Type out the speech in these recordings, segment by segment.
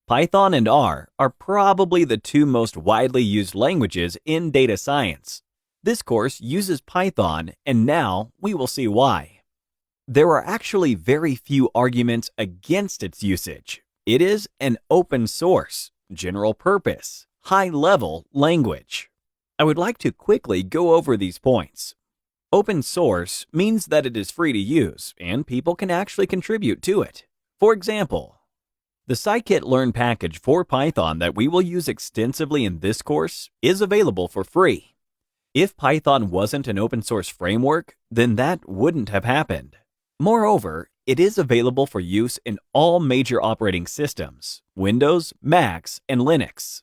Python and R are probably the two most widely used languages in data science. This course uses Python, and now we will see why. There are actually very few arguments against its usage. It is an open source, general purpose, high-level language. I would like to quickly go over these points. Open source means that it is free to use, and people can actually contribute to it. For example, the scikit-learn package for Python that we will use extensively in this course is available for free. If Python wasn't an open source framework, then that wouldn't have happened. Moreover, it is available for use in all major operating systems: Windows, Macs, and Linux.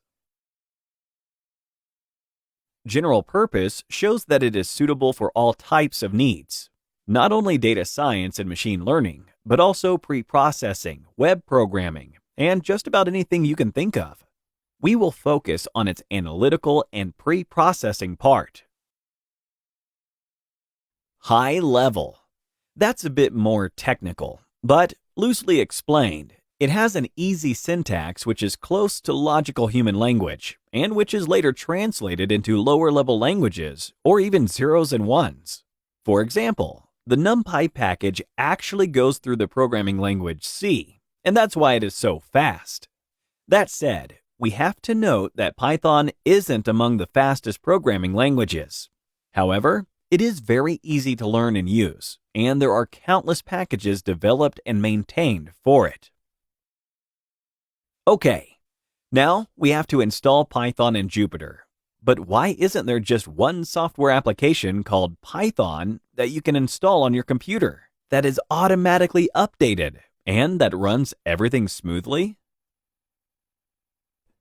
General purpose shows that it is suitable for all types of needs, not only data science and machine learning, but also pre-processing, web programming, and just about anything you can think of. We will focus on its analytical and pre-processing part. High level. That's a bit more technical, but loosely explained, it has an easy syntax which is close to logical human language, and which is later translated into lower-level languages, or even zeros and ones. For example, the NumPy package actually goes through the programming language C, and that's why it is so fast. That said, we have to note that Python isn't among the fastest programming languages. However, it is very easy to learn and use, and there are countless packages developed and maintained for it. Okay, now we have to install Python in Jupyter. But why isn't there just one software application called Python that you can install on your computer that is automatically updated and that runs everything smoothly?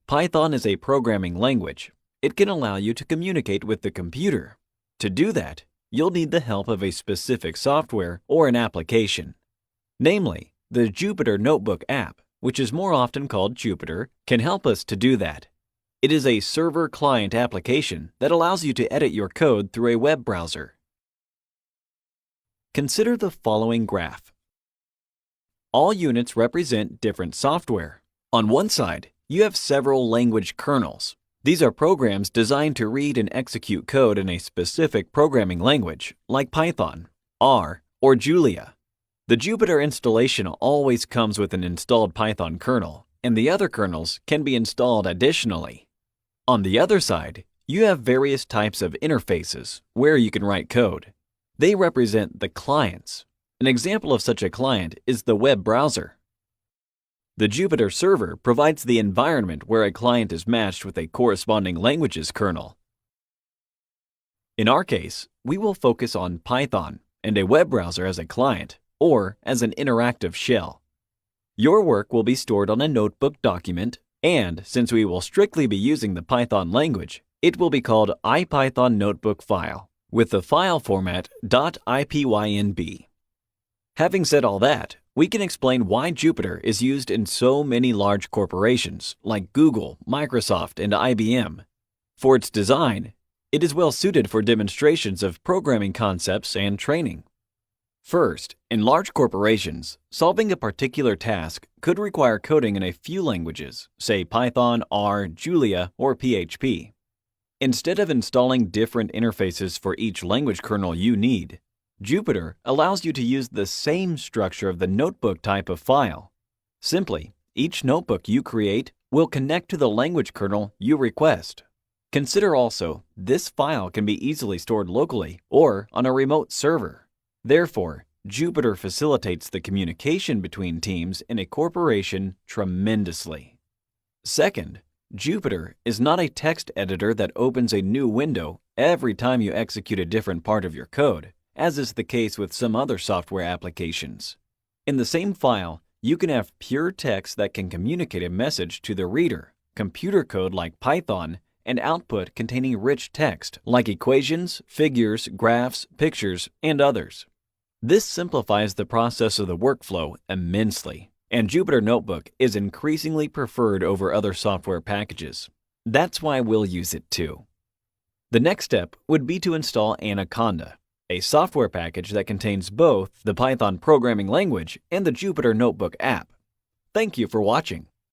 Python is a programming language. It can allow you to communicate with the computer. To do that, you'll need the help of a specific software or an application. Namely, the Jupyter Notebook app, which is more often called Jupyter, can help us to do that. It is a server-client application that allows you to edit your code through a web browser. Consider the following graph. All units represent different software. On one side, you have several language kernels. These are programs designed to read and execute code in a specific programming language, like Python, R, or Julia. The Jupyter installation always comes with an installed Python kernel, and the other kernels can be installed additionally. On the other side, you have various types of interfaces where you can write code. They represent the clients. An example of such a client is the web browser. The Jupyter server provides the environment where a client is matched with a corresponding language's kernel. In our case, we will focus on Python and a web browser as a client, or as an interactive shell. Your work will be stored on a notebook document, and since we will strictly be using the Python language, it will be called IPython notebook file, with the file format .ipynb. Having said all that, we can explain why Jupyter is used in so many large corporations like Google, Microsoft, and IBM. For its design, it is well suited for demonstrations of programming concepts and training. First, in large corporations, solving a particular task could require coding in a few languages, say Python, R, Julia, or PHP. Instead of installing different interfaces for each language kernel you need, Jupyter allows you to use the same structure of the notebook type of file. Simply, each notebook you create will connect to the language kernel you request. Consider also, this file can be easily stored locally or on a remote server. Therefore, Jupyter facilitates the communication between teams in a corporation tremendously. Second, Jupyter is not a text editor that opens a new window every time you execute a different part of your code, as is the case with some other software applications. In the same file, you can have pure text that can communicate a message to the reader, computer code like Python, and output containing rich text like equations, figures, graphs, pictures, and others. This simplifies the process of the workflow immensely, and Jupyter Notebook is increasingly preferred over other software packages. That's why we'll use it too. The next step would be to install Anaconda, a software package that contains both the Python programming language and the Jupyter Notebook app. Thank you for watching.